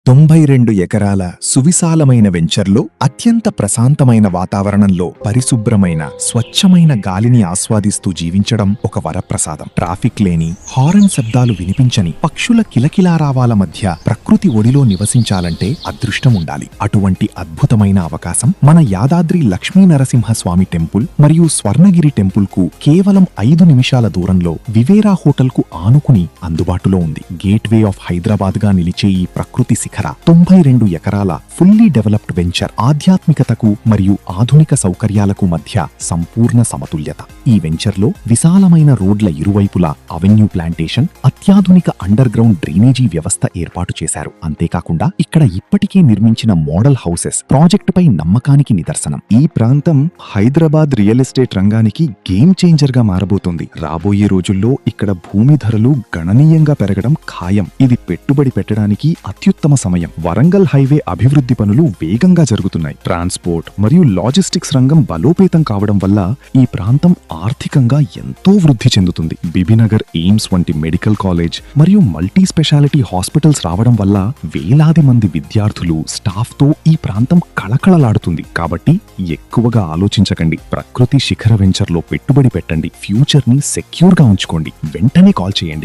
92 ఎకరాల సువిశాలమైన వెంచర్లో అత్యంత ప్రశాంతమైన వాతావరణంలో పరిశుభ్రమైన స్వచ్ఛమైన గాలిని ఆస్వాదిస్తూ జీవించడం ఒక వరప్రసాదం. ట్రాఫిక్ లేని, హారన్ శబ్దాలు వినిపించని, పక్షుల కిలకిలారావాల మధ్య ప్రకృతి ఒడిలో నివసించాలంటే అదృష్టం ఉండాలి. అటువంటి అద్భుతమైన అవకాశం మన యాదాద్రి లక్ష్మీనరసింహస్వామి టెంపుల్ మరియు స్వర్ణగిరి టెంపుల్ కు కేవలం 5 నిమిషాల దూరంలో వివేరా హోటల్ కు ఆనుకుని అందుబాటులో ఉంది. గేట్వే ఆఫ్ హైదరాబాద్ గా నిలిచే ఈ ప్రకృతి 92 ఎకరాల ఫుల్లీ డెవలప్డ్ వెంచర్ ఆధ్యాత్మికతకు మరియు ఆధునిక సౌకర్యాలకు మధ్య సంపూర్ణ సమతుల్యత. ఈ వెంచర్లో విశాలమైన రోడ్ల ఇరువైపులా అవెన్యూ ప్లాంటేషన్, అత్యాధునిక అండర్ గ్రౌండ్ డ్రైనేజీ వ్యవస్థ ఏర్పాటు చేశారు. అంతేకాకుండా ఇక్కడ ఇప్పటికే నిర్మించిన మోడల్ హౌసెస్ ప్రాజెక్టుపై నమ్మకానికి నిదర్శనం. ఈ ప్రాంతం హైదరాబాద్ రియల్ ఎస్టేట్ రంగానికి గేమ్ చేంజర్ గా మారబోతోంది. రాబోయే రోజుల్లో ఇక్కడ భూమి ధరలు గణనీయంగా పెరగడం ఖాయం. ఇది పెట్టుబడి పెట్టడానికి అత్యుత్తమ సమయం. వరంగల్ హైవే అభివృద్ధి పనులు వేగంగా జరుగుతున్నాయి. ట్రాన్స్పోర్ట్ మరియు లాజిస్టిక్స్ రంగం బలోపేతం కావడం వల్ల ఈ ప్రాంతం ఆర్థికంగా ఎంతో వృద్ధి చెందుతుంది. బీబీనగర్ ఎయిమ్స్ వంటి మెడికల్ కాలేజ్ మరియు మల్టీ స్పెషాలిటీ హాస్పిటల్స్ రావడం వల్ల వేలాది మంది విద్యార్థులు, స్టాఫ్ తో ఈ ప్రాంతం కళకళలాడుతుంది. కాబట్టి ఎక్కువగా ఆలోచించకండి. ప్రకృతి శిఖర వెంచర్లో పెట్టుబడి పెట్టండి. ఫ్యూచర్ ని సెక్యూర్ గా ఉంచుకోండి. వెంటనే కాల్ చేయండి.